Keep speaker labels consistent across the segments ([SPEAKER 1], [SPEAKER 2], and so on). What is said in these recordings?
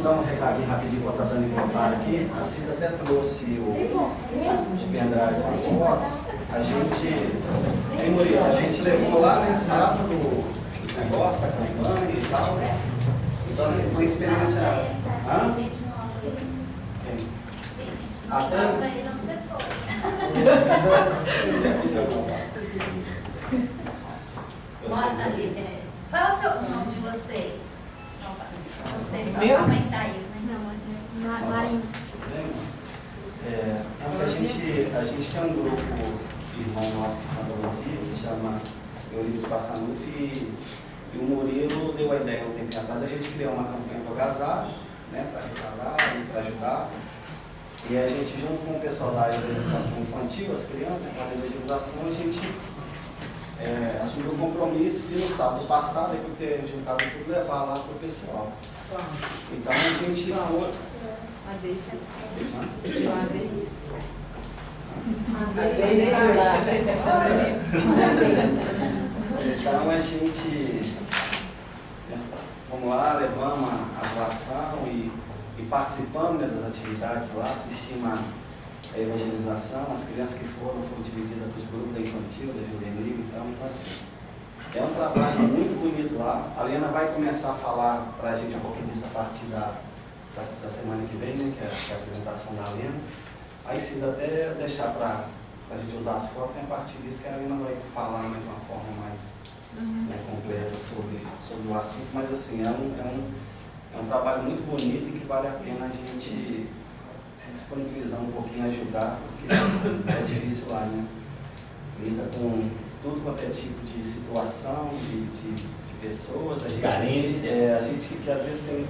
[SPEAKER 1] vamos dar um recadinho rapidinho para a Dani voltar aqui. A Cida até trouxe o pendrive com as fotos. A gente, hein, Murilo, a gente levou lá, né, sábado, esse negócio da campanha e tal. Então, assim, foi uma experiência. Hã? Até.
[SPEAKER 2] Fala o seu nome de vocês. Vocês só mãe saiu, né?
[SPEAKER 3] Não, Marinho.
[SPEAKER 1] A gente tem um grupo de irmão nosso de Santa Luzia, que chama Euripides Passanuf, e o Murilo deu a ideia um tempo atrás da gente criar uma campanha para o agasalho, né, para arrecadar e para ajudar. E a gente, junto com o pessoal da evangelização infantil, as crianças, né, com a evangelização, a gente assumiu o compromisso de no sábado passado, por ter juntado tudo, levar lá para o pessoal. Então a gente foi.
[SPEAKER 3] A Deise.
[SPEAKER 1] Então a gente, vamos lá, levamos a doação e participamos, né, das atividades lá, assistimos a evangelização, as crianças que foram divididas para os grupos da infantil, da juvenil, então assim. É um trabalho muito bonito lá. A Lena vai começar a falar para a gente um pouquinho disso a partir da semana que vem, né, que é a apresentação da Lena. Aí sim, até deixar para a gente usar as fotos, a partir disso que a Lena vai falar, né, de uma forma mais completa sobre o assunto. Mas assim, é um trabalho muito bonito e que vale a pena a gente se disponibilizar um pouquinho, ajudar, porque é difícil lá, né? Lida com tudo quanto é tipo de situação, de pessoas. A gente que às vezes tem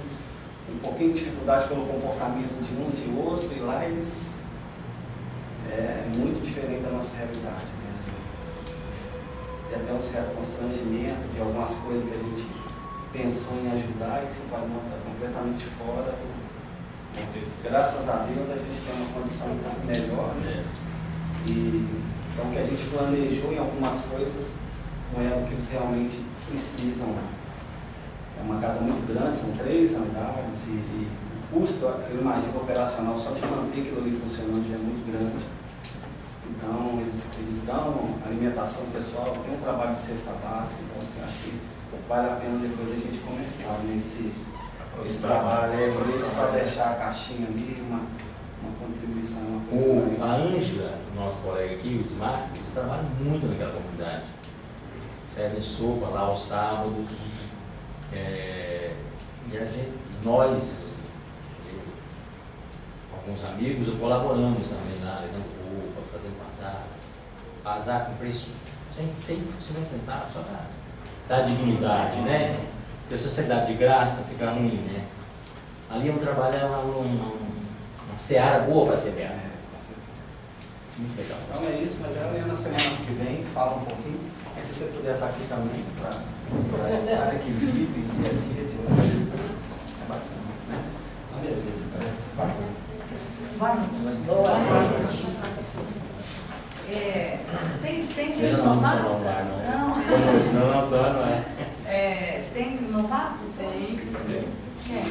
[SPEAKER 1] um pouquinho de dificuldade pelo comportamento de um, de outro, e lá eles é muito diferente da nossa realidade, né? Assim, tem até um certo constrangimento de algumas coisas que a gente pensou em ajudar e que você vai estar completamente fora. Graças a Deus a gente tem uma condição um pouco melhor, né? E então o que a gente planejou em algumas coisas não é o que eles realmente precisam, né? É uma casa muito grande, são 3 andares e o custo, eu imagino, operacional só de manter aquilo ali funcionando já é muito grande. Então eles dão alimentação pessoal, tem um trabalho de cesta básica, então assim, acho que vale a pena depois a gente começar nesse trabalho, para deixar a caixinha ali, uma contribuição, uma coisa mais.
[SPEAKER 4] A Ângela, nosso colega aqui, o Smart, eles trabalham muito naquela comunidade. Servem sopa lá aos sábados. E nós, alguns amigos, colaboramos também lá, levando roupa, fazendo bazar com preço 50 centavos, só para dar dignidade, né? Porque se você dá de graça, fica ruim, né? Ali é um trabalho, uma seara boa para semear. Muito legal.
[SPEAKER 1] Então é isso, mas ela na semana que vem fala um pouquinho. E se você puder estar aqui também, para a área que vive, dia a dia, é bacana, né? Então, beleza, bacana.
[SPEAKER 5] Boa noite. Tem gente novata?
[SPEAKER 4] Não, só não é.
[SPEAKER 5] Tem novatos aí? Quem?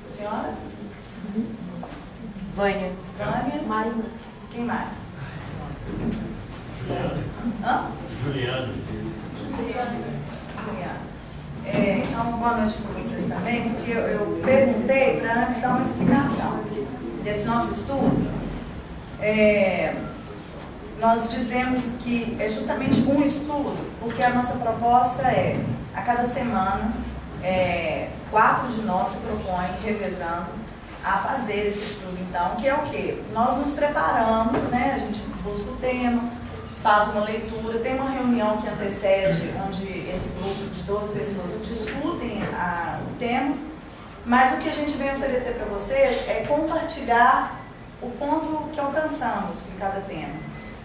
[SPEAKER 5] Senhora?
[SPEAKER 3] Vânia.
[SPEAKER 5] Vânia?
[SPEAKER 3] Marina.
[SPEAKER 5] Quem mais?
[SPEAKER 6] Juliano.
[SPEAKER 5] Então, boa noite para vocês também, porque eu perguntei para antes dar uma explicação desse nosso estudo. Nós dizemos que é justamente um estudo, porque a nossa proposta é, a cada semana, 4 de nós se propõem, revezando, a fazer esse estudo, então, que é o quê? Nós nos preparamos, né? A gente busca o tema, faz uma leitura, tem uma reunião que antecede, onde esse grupo de 12 pessoas discutem o tema, mas o que a gente vem oferecer para vocês é compartilhar o ponto que alcançamos em cada tema,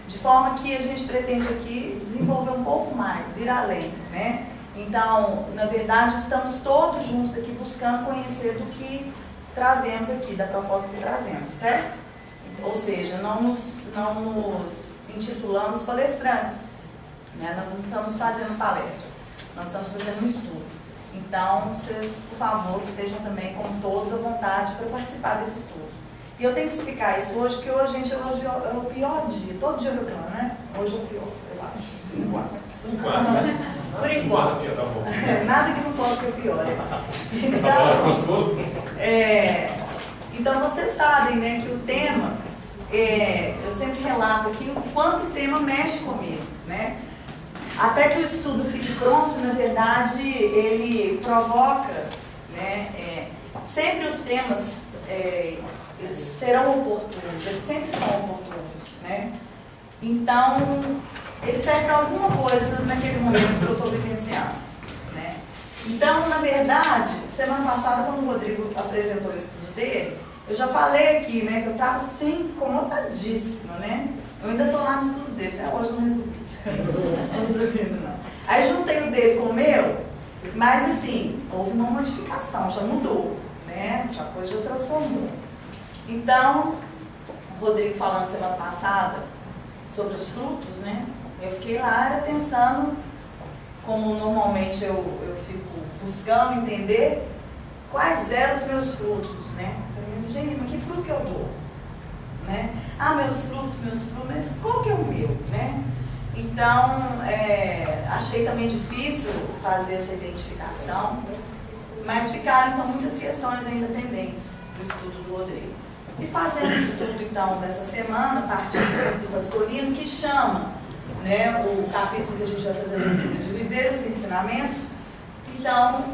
[SPEAKER 5] de forma que a gente pretende aqui desenvolver um pouco mais, ir além, né? Então, na verdade, estamos todos juntos aqui buscando conhecer do que trazemos aqui, da proposta que trazemos, certo? Ou seja, não nos intitulamos palestrantes, né? Nós não estamos fazendo palestra, nós estamos fazendo um estudo. Então, vocês, por favor, estejam também, como todos, à vontade para participar desse estudo. E eu tenho que explicar isso hoje, porque hoje a gente elogiou, é o pior dia. Todo dia eu reclamo, né? Hoje é o pior, eu acho. Por enquanto. Nada que não possa ser pior. Então, vocês sabem, né, que o tema, eu sempre relato aqui o quanto o tema mexe comigo, né? Até que o estudo fique pronto, na verdade, ele provoca, né, sempre os temas, eles serão oportunos, eles sempre são oportunos, né? Então, ele serve para alguma coisa naquele momento que eu estou vivenciando, né? Então, na verdade, semana passada, quando o Rodrigo apresentou o estudo dele, eu já falei aqui, né, que eu estava assim, incomodadíssima, né? Eu ainda estou lá no estudo dele, até hoje não resolvi. Não resolvi, não. Aí juntei o dele com o meu, mas assim, houve uma modificação, já mudou, né? A coisa já transformou. Então, o Rodrigo falando semana passada sobre os frutos, né? Eu fiquei lá pensando, como normalmente eu fico buscando entender quais eram os meus frutos, né? Eu falei, mas gente, mas que fruto que eu dou? Né? Ah, meus frutos, mas qual que é o meu, né? Então, achei também difícil fazer essa identificação, mas ficaram então muitas questões ainda pendentes do estudo do Rodrigo. E fazendo o estudo então dessa semana, partindo sempre do Pastorino, que chama, né, o capítulo que a gente vai fazer de viver os ensinamentos. Então,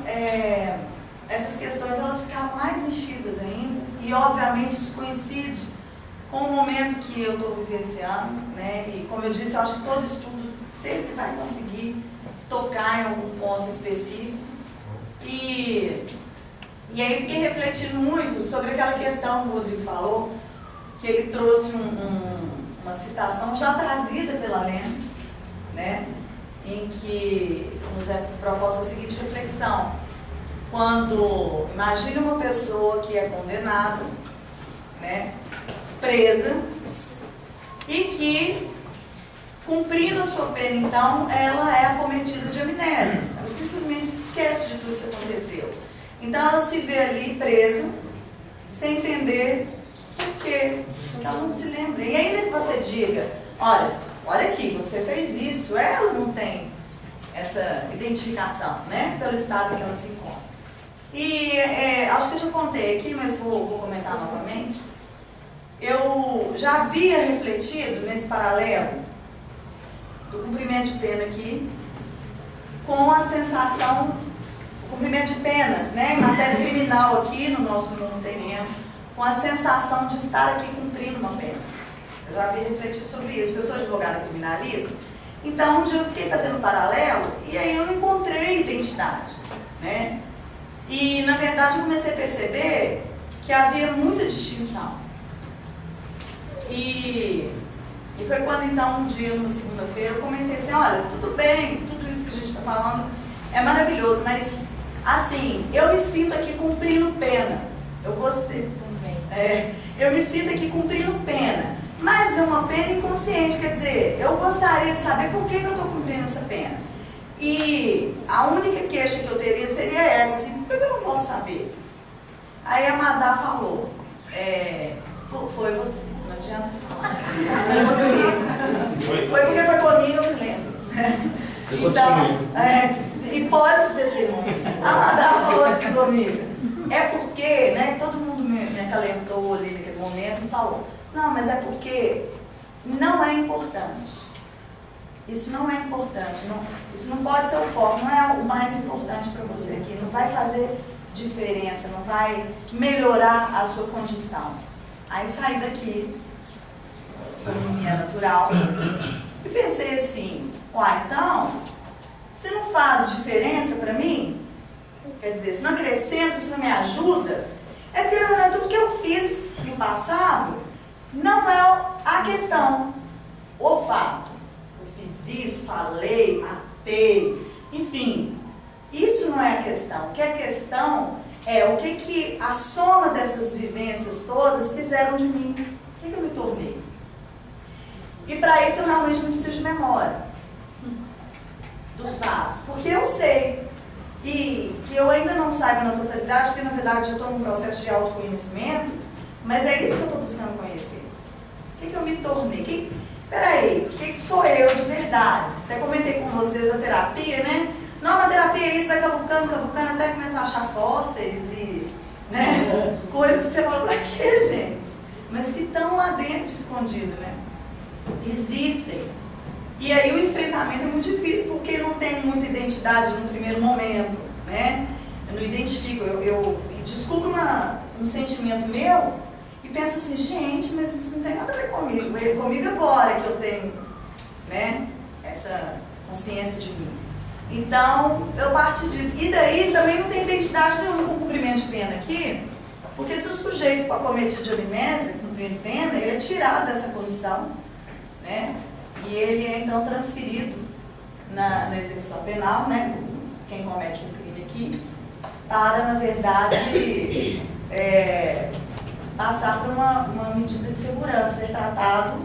[SPEAKER 5] essas questões elas ficaram mais mexidas ainda, e obviamente isso coincide com o momento que eu estou vivenciando, né? E como eu disse, eu acho que todo estudo sempre vai conseguir tocar em algum ponto específico. E aí fiquei refletindo muito sobre aquela questão que o Rodrigo falou, que ele trouxe uma citação já trazida pela Lena, né? Em que nos é proposta a seguinte reflexão: quando imagine uma pessoa que é condenada, né, presa, e que, cumprindo a sua pena, então, ela é acometida de amnésia. Ela simplesmente se esquece de tudo que aconteceu. Então, ela se vê ali presa, sem entender por quê, porque ela não se lembra. E ainda que você diga, olha aqui, você fez isso, ela não tem essa identificação, né, pelo estado em que ela se encontra. E acho que eu já contei aqui, mas vou comentar novamente. Eu já havia refletido nesse paralelo do cumprimento de pena aqui com a sensação, o cumprimento de pena, né, em matéria criminal aqui no nosso mundo terreno, com a sensação de estar aqui cumprindo uma pena. Eu já havia refletido sobre isso, porque eu sou advogada criminalista. Então, um dia eu fiquei fazendo um paralelo e aí eu não encontrei identidade, né? E, na verdade, eu comecei a perceber que havia muita distinção. E foi quando, então, um dia, numa segunda-feira, eu comentei assim, olha, tudo bem, tudo isso que a gente está falando é maravilhoso, mas, assim, eu me sinto aqui cumprindo pena. Eu gostei. Eu me sinto aqui cumprindo pena, mas é uma pena inconsciente, quer dizer, eu gostaria de saber por que eu estou cumprindo essa pena. E a única queixa que eu teria seria essa, assim, por que eu não posso saber? Aí a Madá falou, foi você, não adianta falar, foi você. Foi porque foi comigo, eu me lembro.
[SPEAKER 4] Eu sou
[SPEAKER 5] então, Hipólito testemunho. A Madá falou assim comigo, é porque, né, todo mundo me acalentou ali naquele momento e falou, não, mas é porque não é importante. Isso não é importante, isso não pode ser o foco, não é o mais importante para você aqui, não vai fazer diferença, não vai melhorar a sua condição. Aí saí daqui, como minha natural, e pensei assim, então, se não faz diferença para mim, quer dizer, se não acrescenta, se não me ajuda, é porque na verdade tudo que eu fiz no passado não é a questão, o fato. Isso, falei, matei, enfim, isso não é a questão. O que é a questão é o que a soma dessas vivências todas fizeram de mim, o que eu me tornei. E para isso eu realmente não preciso de memória dos fatos, porque eu sei. e que eu ainda não saiba na totalidade, porque na verdade eu estou num processo de autoconhecimento, mas é isso que eu estou buscando conhecer. O que eu me tornei? Peraí, o que sou eu de verdade? Até comentei com vocês a terapia, né? Não, na terapia isso vai cavucando até começar a achar fósseis e né? Coisas que você fala, pra quê, gente? Mas que estão lá dentro escondidas, né? Existem. E aí o enfrentamento é muito difícil porque não tem muita identidade no primeiro momento, né? Eu não identifico, eu descubro um sentimento meu e penso assim, gente, mas isso não tem nada a ver comigo. É comigo agora que eu tenho, né, essa consciência de mim. Então, eu parto disso. E daí também não tem identidade nenhuma com o cumprimento de pena aqui, porque se o sujeito for cometido de amnésia, cumprindo pena, ele é tirado dessa condição, né? E ele é então transferido na execução penal, né? Quem comete um crime aqui, para, na verdade, passar por uma medida de segurança, ser tratado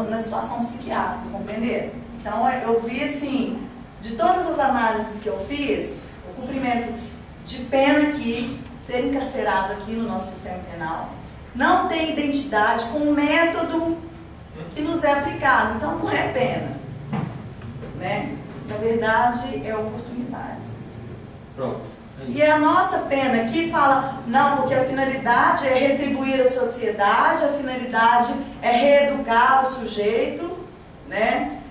[SPEAKER 5] na situação psiquiátrica, compreenderam? Então, eu vi assim, de todas as análises que eu fiz, o cumprimento de pena aqui, ser encarcerado aqui no nosso sistema penal, não tem identidade com o método que nos é aplicado. Então, não é pena, né? Na verdade, é oportunidade.
[SPEAKER 4] Pronto.
[SPEAKER 5] E a nossa pena aqui fala, não, porque a finalidade é retribuir a sociedade, a finalidade é reeducar o sujeito, né?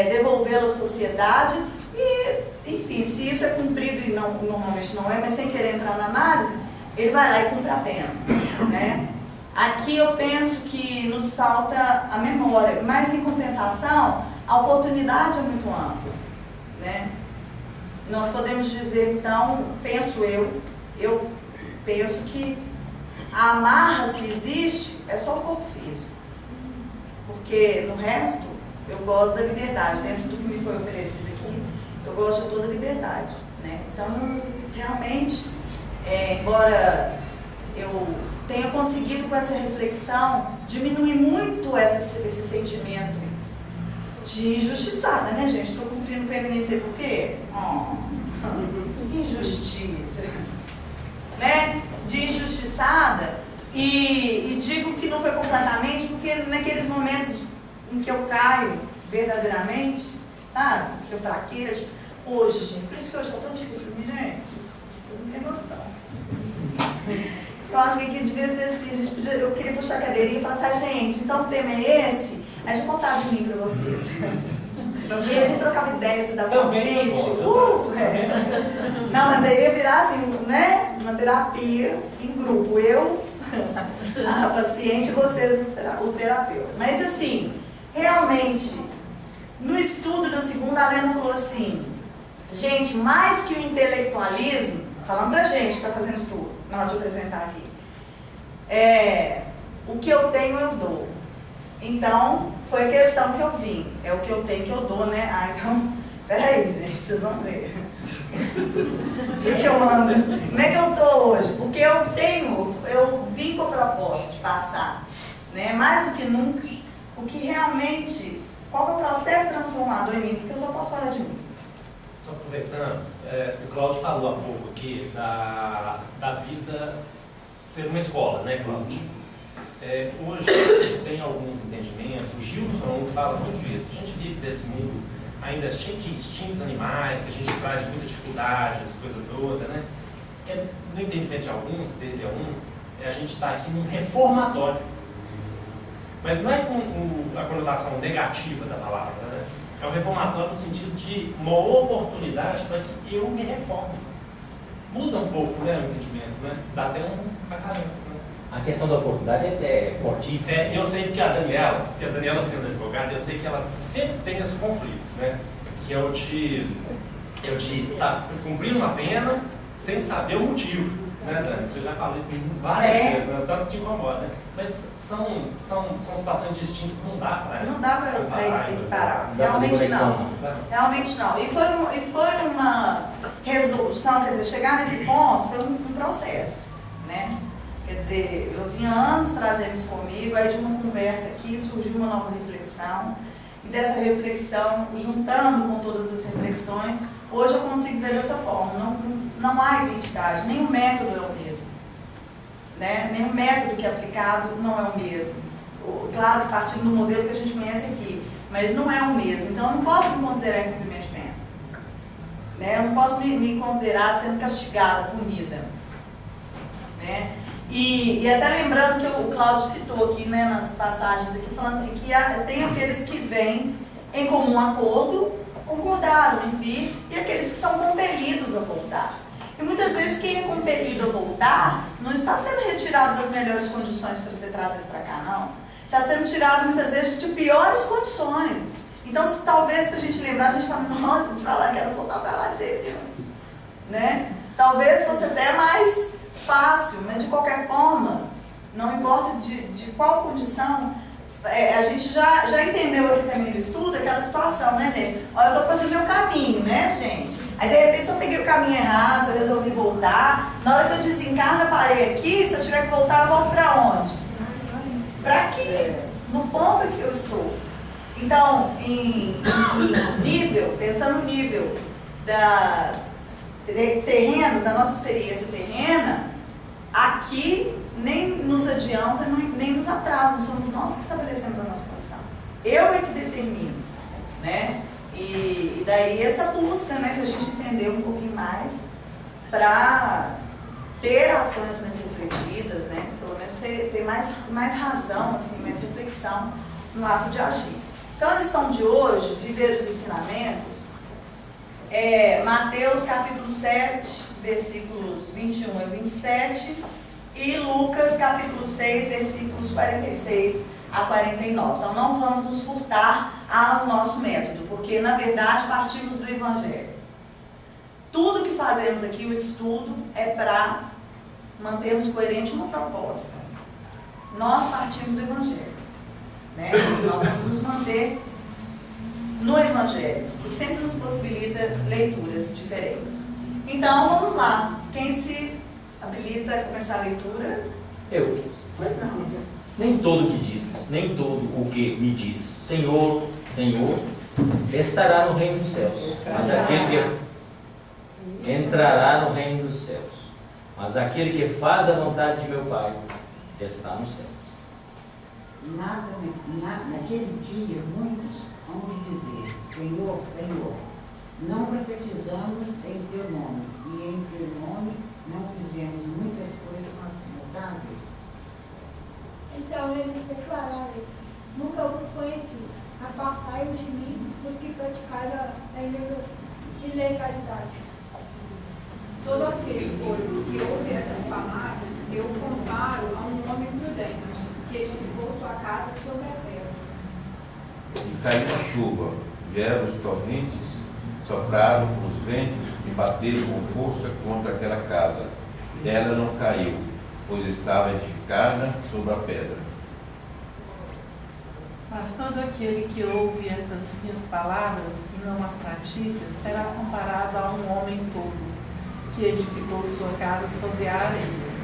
[SPEAKER 5] Devolvê-lo à sociedade e, enfim, se isso é cumprido e não, normalmente não é, mas sem querer entrar na análise, ele vai lá e cumpre a pena, né? Aqui eu penso que nos falta a memória, mas em compensação, a oportunidade é muito ampla, né? Nós podemos dizer, então, eu penso que a amarra, se existe, é só o corpo físico, porque no resto, eu gosto da liberdade, dentro do que me foi oferecido aqui, eu gosto de toda a liberdade, né? Então, realmente, embora eu tenha conseguido com essa reflexão diminuir muito esse sentimento de injustiçada, né, gente? Estou cumprindo pena, nem sei por quê. Que injustiça, né? De injustiçada, e digo que não foi completamente, porque naqueles momentos em que eu caio verdadeiramente, sabe? Que eu fraquejo. Hoje, gente, por isso que hoje está tão difícil para mim, gente. Eu não tenho noção. Eu acho que aqui devia ser assim, eu queria puxar a cadeirinha e falar assim, gente, então o tema é esse, a gente contar de mim para vocês. E aí a gente trocava ideias da
[SPEAKER 4] Também
[SPEAKER 5] Não, mas aí ia virar assim, né? Uma terapia em grupo. Eu, a paciente, e vocês, o terapeuta. Mas assim, realmente, no estudo da segunda, a Lena falou assim, gente, mais que o intelectualismo, falando pra gente que está fazendo estudo, na hora de apresentar aqui, o que eu tenho eu dou. Então, foi a questão que eu vim. É o que eu tenho que eu dou, né? Então, peraí, gente, vocês vão ver. O que eu ando? Como é que eu tô hoje? Porque eu vim com o propósito de passar, né? Mais do que nunca, o que realmente, qual é o processo transformador em mim? Porque eu só posso falar de mim.
[SPEAKER 6] Só aproveitando, o Cláudio falou há pouco aqui da vida ser uma escola, né, Cláudio? Hoje tem alguns entendimentos, o Gilson fala muito disso, a gente vive desse mundo ainda cheio de instintos animais, que a gente traz de muita dificuldade, essa coisa toda, né? No entendimento de alguns, dele a gente está aqui num reformatório. Mas não é com a conotação negativa da palavra, né? É um reformatório no sentido de uma oportunidade para que eu me reforme. Muda um pouco, né, o entendimento, né? Dá até um acadêmico, né?
[SPEAKER 4] A questão da oportunidade é fortíssima.
[SPEAKER 6] Eu sei porque a Daniela sendo advogada, eu sei que ela sempre tem esse conflito, né? Que é o de estar cumprindo uma pena sem saber o motivo, né, Dani? Você já falou isso várias vezes, né? Tanto te incomoda, né? Mas são situações distintas, não dá para
[SPEAKER 5] equiparar.
[SPEAKER 4] Não dá pra fazer
[SPEAKER 5] Realmente
[SPEAKER 4] conexão,
[SPEAKER 5] não. Realmente não. E foi uma resolução, quer dizer, chegar nesse ponto foi um processo, né? Quer dizer, eu vinha anos trazendo isso comigo, aí de uma conversa aqui surgiu uma nova reflexão, e dessa reflexão, juntando com todas as reflexões, Hoje eu consigo ver dessa forma, não há identidade, nem o método é o mesmo. Né? Nem o método que é aplicado não é o mesmo. Claro, partindo do modelo que a gente conhece aqui, mas não é o mesmo. Então eu não posso me considerar incumprimento de pena. Né? Eu não posso me considerar sendo castigada, punida. Né? E até lembrando que o Cláudio citou aqui, né, nas passagens aqui, falando assim, que tem aqueles que vêm em comum acordo, concordaram em vir, e aqueles que são compelidos a voltar. E muitas vezes quem é compelido a voltar não está sendo retirado das melhores condições para ser trazido para cá, não. Está sendo tirado muitas vezes de piores condições. Então, talvez, se a gente lembrar, a gente fala, nossa, a gente vai lá, quero voltar para lá, gente. Né? Talvez fosse até mais fácil, mas de qualquer forma, não importa de qual condição, a gente já entendeu aqui também no estudo aquela situação, né, gente? Olha, eu estou fazendo meu caminho, né, gente? Aí, de repente, se eu peguei o caminho errado, se eu resolvi voltar, na hora que eu desencarno, eu parei aqui, se eu tiver que voltar, eu volto para onde? Para aqui, no ponto que eu estou. Então, em nível, pensando no nível terreno, da nossa experiência terrena, aqui nem nos adianta, nem nos atrasa, não somos nós que estabelecemos a nossa condição. Eu é que determino, né? E daí essa busca, né, da gente entender um pouquinho mais para ter ações mais refletidas, né? Pelo menos ter mais razão, assim, mais reflexão no ato de agir. Então a lição de hoje, viver os ensinamentos, Mateus capítulo 7, versículos 21 a 27 e Lucas capítulo 6, versículos 46 a 49. Então não vamos nos furtar ao nosso método, porque na verdade partimos do Evangelho. Tudo que fazemos aqui, o estudo, é para mantermos coerente uma proposta. Nós partimos do Evangelho. Né? Nós vamos nos manter no Evangelho, que sempre nos possibilita leituras diferentes. Então, vamos lá. Quem se habilita a começar a leitura?
[SPEAKER 4] Eu.
[SPEAKER 5] Pois não.
[SPEAKER 4] Nem todo que diz, nem todo o que me diz, Senhor, Senhor, estará no reino dos céus. Mas aquele que entrará no reino dos céus. Mas aquele que faz a vontade de meu Pai está no céu.
[SPEAKER 7] Naquele dia, muitos hão de dizer, Senhor, Senhor, não profetizamos em teu nome, e em teu nome não fizemos muitas coisas notáveis.
[SPEAKER 3] Então eles declararam, nunca vos conheci, apartai-vos de mim, os que praticais a ilegalidade.
[SPEAKER 8] Todo aquele, pois, que ouve essas palavras, eu o comparo a um homem prudente, que edificou sua casa sobre a terra.
[SPEAKER 9] E caiu a chuva, vieram os torrentes, sopraram os ventos e bateram com força contra aquela casa. Ela não caiu, pois estava edificada sobre a pedra.
[SPEAKER 10] Mas todo aquele que ouve estas minhas palavras e não as pratica, será comparado a um homem tolo, que edificou sua casa sobre a areia.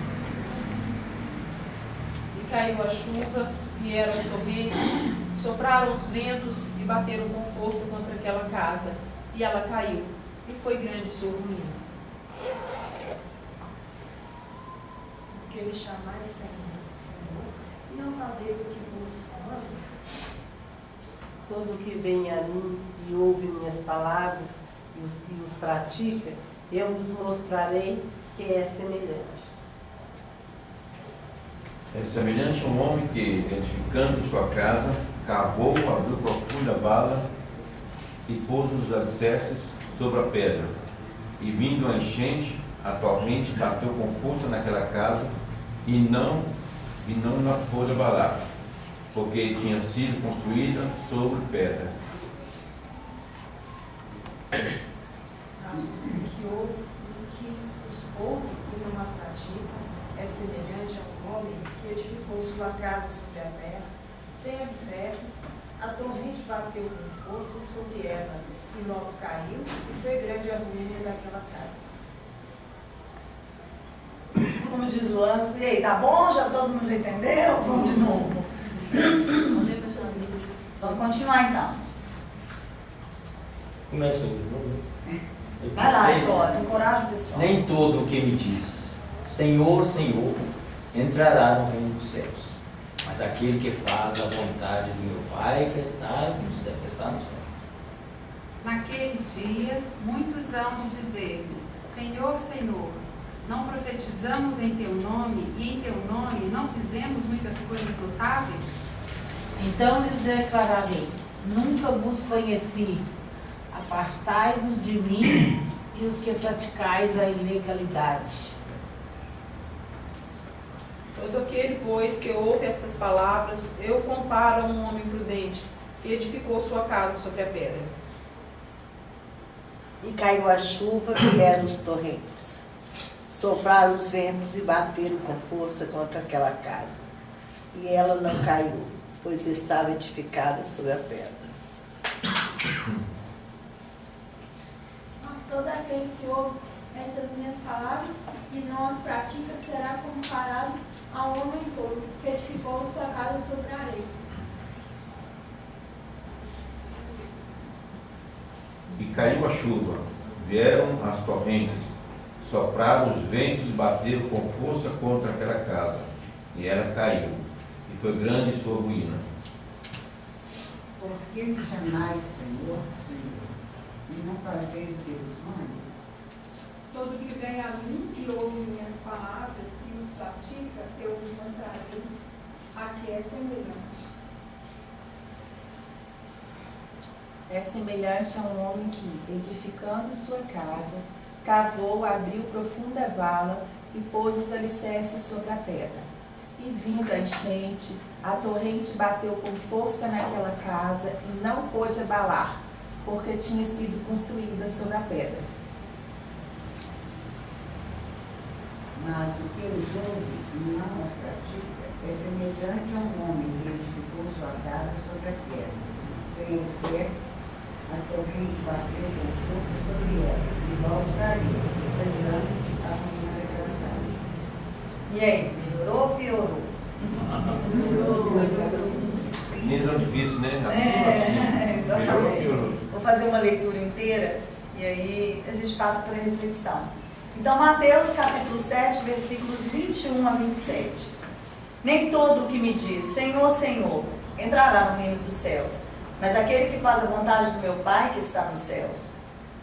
[SPEAKER 8] E caiu a chuva, vieram as torrentes, sopraram os ventos e bateram com força contra aquela casa. E ela caiu, e foi grande sua ruína.
[SPEAKER 11] Porque me chamais Senhor, Senhor, e não fazeis o que vos mando.
[SPEAKER 12] Todo que vem a mim e ouve minhas palavras e os pratica, eu vos mostrarei que é semelhante.
[SPEAKER 9] É semelhante a um homem que, edificando sua casa, cavou, abriu profunda vala e pôs os alicerces sobre a pedra. E vindo a enchente, a torrente bateu com força naquela casa e não a pôde abalar, porque tinha sido construída sobre pedra.
[SPEAKER 11] Mas o que os ouve e não as pratica é semelhante a um homem que edificou sua casa sobre a terra, sem alicerces. A torrente bateu com força sobre ela e logo caiu, e foi grande a ruína daquela casa.
[SPEAKER 5] Como diz o Anso, e aí, tá bom? Já todo mundo já entendeu? Vamos de novo. Vamos continuar então.
[SPEAKER 4] Começa de novo.
[SPEAKER 5] Vai lá, encoraja o pessoal.
[SPEAKER 4] Nem todo o que me diz, Senhor, Senhor, entrará no reino dos céus, mas aquele que faz a vontade do meu Pai que está no céu.
[SPEAKER 13] Naquele dia, muitos hão de dizer-me, Senhor, Senhor, não profetizamos em Teu nome, e em Teu nome não fizemos muitas coisas notáveis?
[SPEAKER 7] Então lhes declararei, nunca vos conheci, apartai-vos de mim e os que praticais a ilegalidade.
[SPEAKER 8] Todo aquele, pois, que ouve estas palavras, eu comparo a um homem prudente, que edificou sua casa sobre a pedra.
[SPEAKER 14] E caiu a chuva, vieram os torrentes, sopraram os ventos e bateram com força contra aquela casa. E ela não caiu, pois estava edificada sobre a pedra.
[SPEAKER 3] Mas todo aquele que ouve essas minhas palavras e não as pratica será comparado a um homem tolo que edificou sua casa sobre a areia.
[SPEAKER 9] E caiu a chuva, vieram as torrentes, sopraram os ventos e bateram com força contra aquela casa. E ela caiu, e foi grande sua ruína.
[SPEAKER 7] Por que me chamais Senhor, Senhor, e não fazeis o que vos mando?
[SPEAKER 11] Todo que vem a mim e ouve minhas palavras e os pratica, eu vos mostrarei a que é semelhante.
[SPEAKER 15] É semelhante a um homem que, edificando sua casa, cavou, abriu profunda vala e pôs os alicerces sobre a pedra. E vindo a enchente, a torrente bateu com força naquela casa e não pôde abalar, porque tinha sido construída sobre a pedra.
[SPEAKER 7] Mas o que os ouve e não os pratica é semelhante a um homem que edificou sua casa sobre a pedra, sem excesso. A torrente bateu com força sobre ela e logo caiu, foi grande a ruína daquela casa.
[SPEAKER 5] E aí, melhorou ou piorou?
[SPEAKER 9] Meninas é difícil, né? Assim.
[SPEAKER 5] Exatamente.
[SPEAKER 9] Melhorou ou piorou?
[SPEAKER 5] Vou fazer uma leitura inteira e aí a gente passa para a reflexão. Então, Mateus capítulo 7, versículos 21 a 27. Nem todo o que me diz, Senhor, Senhor, entrará no reino dos céus, mas aquele que faz a vontade do meu Pai que está nos céus.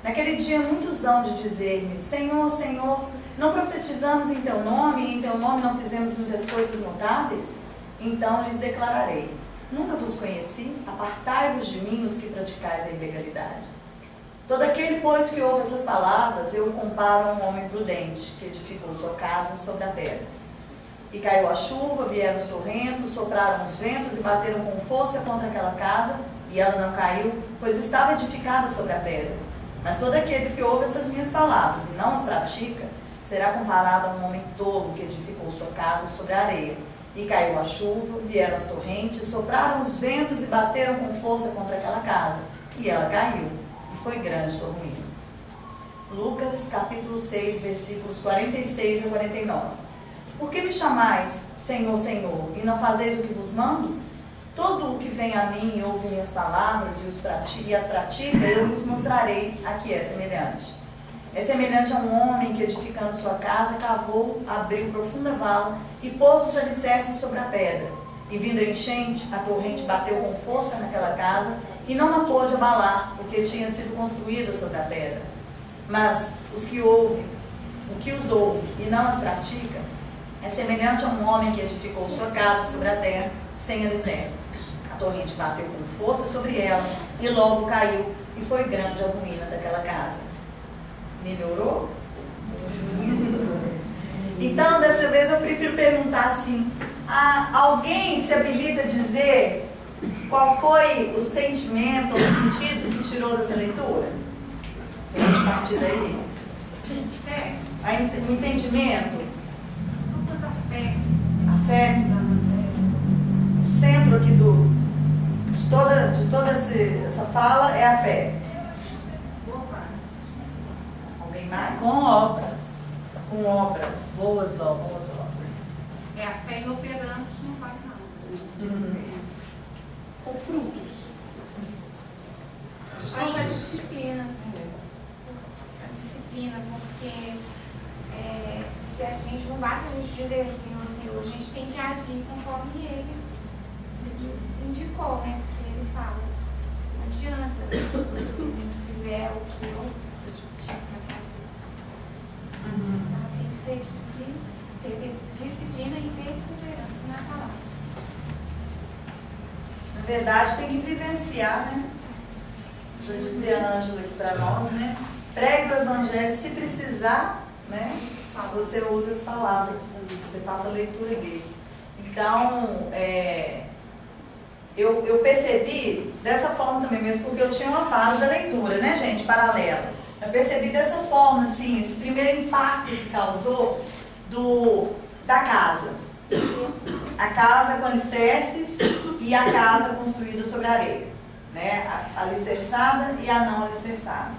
[SPEAKER 5] Naquele dia muitos hão de dizer-me, Senhor, Senhor, não profetizamos em Teu nome, e em Teu nome não fizemos muitas coisas notáveis? Então lhes declararei, nunca vos conheci, apartai-vos de mim os que praticais a ilegalidade. Todo aquele, pois, que ouve essas palavras, eu o comparo a um homem prudente, que edificou sua casa sobre a pedra. E caiu a chuva, vieram os torrentos, sopraram os ventos e bateram com força contra aquela casa, e ela não caiu, pois estava edificada sobre a pedra. Mas todo aquele que ouve essas minhas palavras e não as pratica, será comparado a um homem tolo que edificou sua casa sobre a areia. E caiu a chuva, vieram as torrentes, sopraram os ventos e bateram com força contra aquela casa, e ela caiu. Foi grande sua ruína. Lucas capítulo 6, versículos 46 a 49. Por que me chamais, Senhor, Senhor, e não fazeis o que vos mando? Todo o que vem a mim e ouve minhas palavras e as pratica, eu vos mostrarei a que é semelhante. É semelhante a um homem que, edificando sua casa, cavou, abriu profunda vala e pôs os alicerces sobre a pedra. E vindo a enchente, a torrente bateu com força naquela casa e não a pôde abalar, porque tinha sido construída sobre a pedra. Mas os que ouvem, o que os ouve e não as pratica, é semelhante a um homem que edificou sua casa sobre a terra, sem alicerces. A torrente bateu com força sobre ela e logo caiu, e foi grande a ruína daquela casa. Melhorou? Então, dessa vez eu prefiro perguntar assim, alguém se habilita a dizer qual foi o sentimento ou o sentido que tirou dessa leitura? Vamos partir daí.
[SPEAKER 13] Fé.
[SPEAKER 5] O entendimento?
[SPEAKER 13] A fé.
[SPEAKER 5] O centro aqui de toda essa fala é a fé.
[SPEAKER 13] Boa parte.
[SPEAKER 5] Alguém mais?
[SPEAKER 10] Com obras.
[SPEAKER 5] Com obras.
[SPEAKER 10] Boas obras.
[SPEAKER 5] Boas obras.
[SPEAKER 13] É a fé inoperante, não vai nada.
[SPEAKER 8] Com frutos.
[SPEAKER 13] Faz a disciplina.
[SPEAKER 3] dizer Senhor, Senhor, a gente tem que agir conforme Ele indicou, né? Porque Ele fala, não adianta se você não fizer o que eu digo para fazer. Então tem que ser disciplina, ter disciplina e perseverança na palavra.
[SPEAKER 5] Na verdade, tem que vivenciar, né? Já dizia a Ângela aqui para nós, né? Pregue o Evangelho, se precisar, né? Você usa as palavras, você faça a leitura dele. Então, eu percebi dessa forma também mesmo, porque eu tinha um amparo da leitura, né, gente, paralelo. Eu percebi dessa forma, assim, esse primeiro impacto que causou da casa. A casa com alicerces e a casa construída sobre areia, né? A alicerçada e a não alicerçada,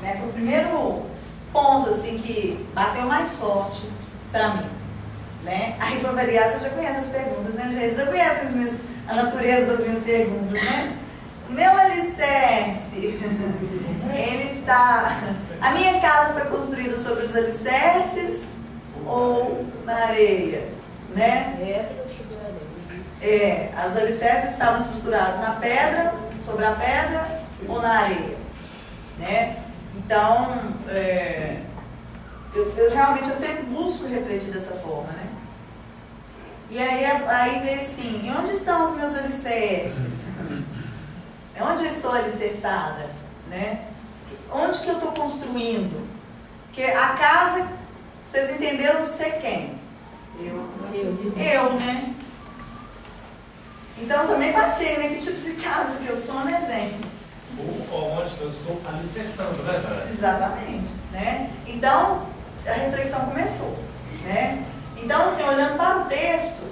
[SPEAKER 5] né? Foi o primeiro ponto assim que bateu mais forte para mim, né? Aí para variar, você já conhece as perguntas, né, gente? Já conhece a natureza das minhas perguntas, né? O meu alicerce, ele está... A minha casa foi construída sobre os alicerces ou na areia, né? Os alicerces estavam estruturados na pedra, sobre a pedra ou na areia, né? Então, eu realmente sempre busco refletir dessa forma, né? E aí veio assim, onde estão os meus alicerces? Onde eu estou alicerçada, né? Onde que eu estou construindo? Porque a casa, vocês entenderam de ser quem? Eu, né? Então, eu também passei, né? Que tipo de casa que eu sou, né, gente?
[SPEAKER 6] Ou onde que eu estou alicerçando, né?
[SPEAKER 5] Exatamente, né? Então, a reflexão começou, né? Então, assim, olhando para o texto,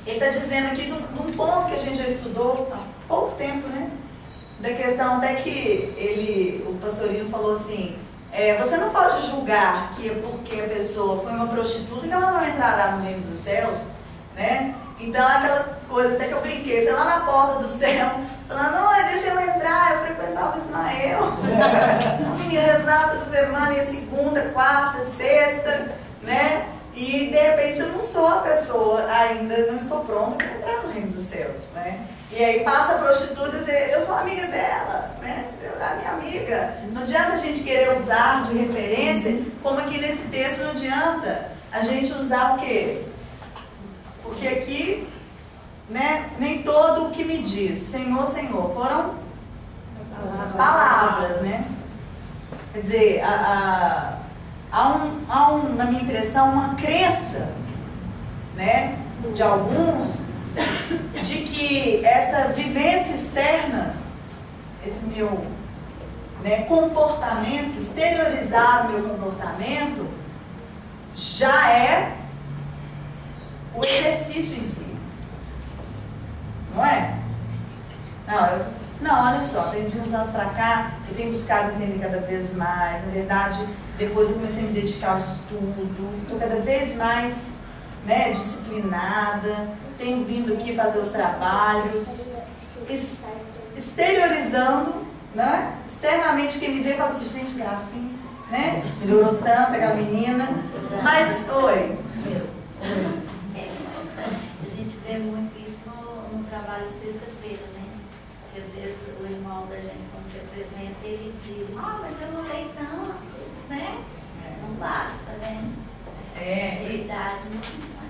[SPEAKER 5] ele está dizendo aqui de um ponto que a gente já estudou há pouco tempo, né? Da questão até que o pastorino falou assim, você não pode julgar que porque a pessoa foi uma prostituta que ela não entrará no reino dos céus, né? Então, aquela coisa até que eu brinquei, sei lá na porta do céu, falando, deixa eu entrar, eu frequentava o Ismael. A menina rezava toda semana, ia segunda, quarta, sexta, né? E de repente eu não sou a pessoa, ainda não estou pronta para entrar no reino dos céus, né? E aí passa a prostituta e dizer, eu sou amiga dela, né? A minha amiga. Não adianta a gente querer usar de referência, como aqui nesse texto não adianta a gente usar o quê? Porque aqui, né, nem todo o que me diz, Senhor, Senhor, foram palavras, né? Quer dizer, na minha impressão, uma crença, né, de alguns, de que essa vivência externa, esse meu, né, comportamento, exteriorizar o meu comportamento, já é o exercício em si. Não é? Não, olha só, tem de uns anos pra cá, eu tenho buscado entender cada vez mais. Na verdade, depois eu comecei a me dedicar ao estudo, estou cada vez mais, né, disciplinada, tenho vindo aqui fazer os trabalhos, exteriorizando, né? Externamente quem me vê fala assim, gente, gracinha, né? Melhorou tanto aquela menina. Mas, oi.
[SPEAKER 2] A gente vê muito isso no trabalho de sexta-feira, né? Porque às vezes o irmão da gente, quando se apresenta, ele diz, mas eu não leio tanto, né? Não basta, né? Verdade,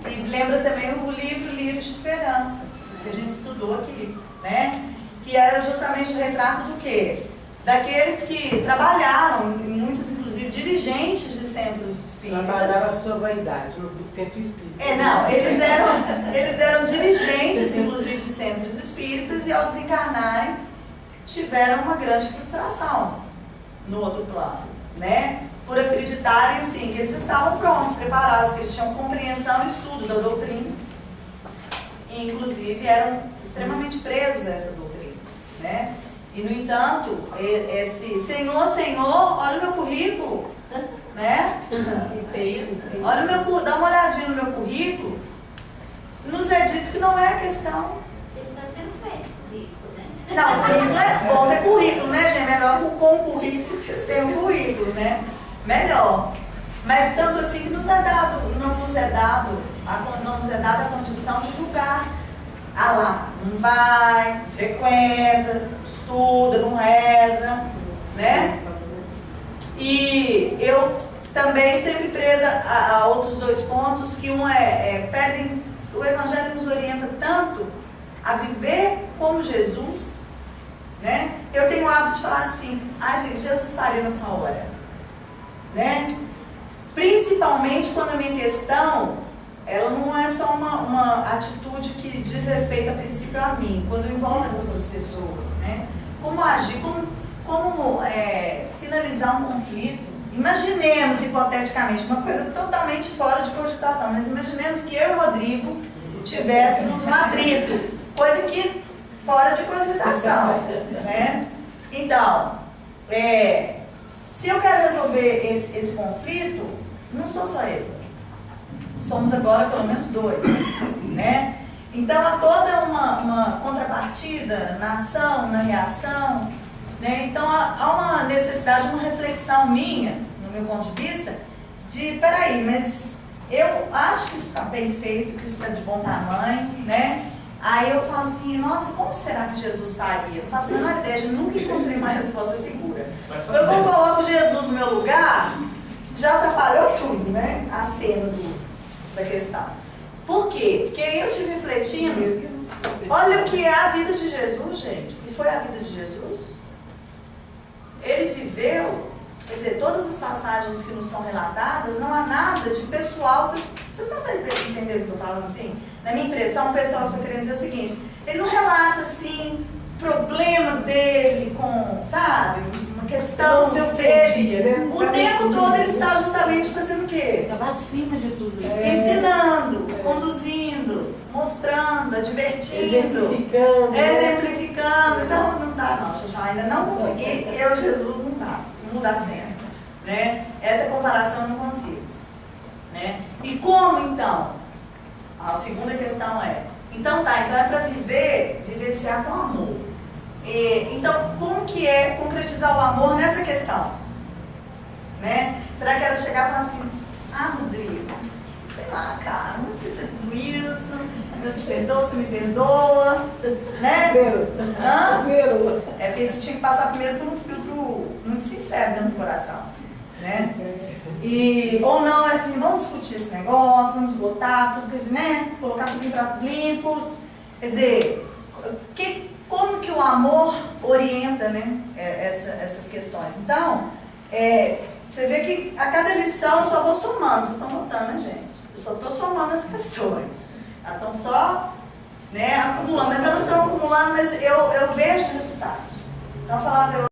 [SPEAKER 5] E lembra também o livro Livros de Esperança, que a gente estudou aqui, né? Que era justamente o retrato do quê? Daqueles que trabalharam, muitos inclusive dirigentes de centros espíritas.
[SPEAKER 12] Trabalharam a sua vaidade no centro espírita.
[SPEAKER 5] Eles eram dirigentes, inclusive, de centros espíritas e ao desencarnarem tiveram uma grande frustração no outro plano, né? Por acreditarem, assim, que eles estavam prontos, preparados, que eles tinham compreensão e estudo da doutrina. E, inclusive, eram extremamente presos a essa doutrina, né? E, no entanto, esse Senhor, Senhor, olha o meu currículo, né? Olha o meu currículo, dá uma olhadinha no meu currículo, nos é dito que não é a questão.
[SPEAKER 2] Ele está sendo feito, currículo, né?
[SPEAKER 5] Não, currículo é bom ter currículo, né, gente? Melhor com currículo que sem o currículo, né? Melhor. Mas tanto assim que não nos é dada a condição de julgar. Ah lá, não vai, não frequenta, estuda, não reza, né? E eu também sempre presa a outros dois pontos, que um pedem, o Evangelho nos orienta tanto a viver como Jesus, né? Eu tenho o hábito de falar assim, gente, Jesus faria nessa hora, né? Principalmente quando a minha questão, ela não é só uma atitude que diz respeito a princípio a mim, quando envolve as outras pessoas, né? Como agir, como finalizar um conflito. Imaginemos, hipoteticamente, uma coisa totalmente fora de cogitação, mas imaginemos que eu e o Rodrigo tivéssemos um atrito, coisa que fora de cogitação, né? Então, se eu quero resolver esse conflito, não sou só eu. Somos agora pelo menos dois, né? Então há toda uma contrapartida na ação, na reação, né? Então há uma necessidade, uma reflexão minha, no meu ponto de vista, de, peraí, mas eu acho que isso está bem feito, que isso está de bom tamanho, né? Aí eu falo assim, nossa, como será que Jesus faria? Não faço a menor ideia, eu nunca encontrei uma resposta segura. Eu quando coloco Jesus no meu lugar, já atrapalhou tudo, né? A cena da questão. Por quê? Porque aí eu estive refletindo, olha o que é a vida de Jesus, gente. O que foi a vida de Jesus? Ele viveu, quer dizer, todas as passagens que nos são relatadas, não há nada de pessoal. Vocês conseguem entender o que eu estou falando assim? Na minha impressão, o pessoal está querendo dizer o seguinte, ele não relata assim, problema dele com, sabe, uma questão dele. Né? O tempo todo ele está justamente fazendo o quê?
[SPEAKER 7] Estava acima de tudo isso.
[SPEAKER 5] Ensinando, conduzindo, mostrando, advertindo, exemplificando. Então não dá não, deixa eu falar, ainda não consegui, Jesus não dá certo. Né? Essa comparação eu não consigo. Né? E como então? A segunda questão então é para vivenciar com amor. Então, como que é concretizar o amor nessa questão? Né? Será que era chegar e falar assim, Rodrigo, sei lá, cara, não sei se é tudo isso, eu te perdoo, você me perdoa, né? Zero. É porque isso tinha que passar primeiro por um filtro muito sincero dentro do coração, né? Ou não, assim, vamos discutir esse negócio, vamos botar tudo, né? Colocar tudo em pratos limpos. Quer dizer, como que o amor orienta, né, essas questões? Então, você vê que a cada lição eu só vou somando, vocês estão notando, né, gente? Eu só estou somando as questões. Elas estão só, né, acumulando, mas elas estão acumulando, mas eu vejo resultados. Então, eu falava,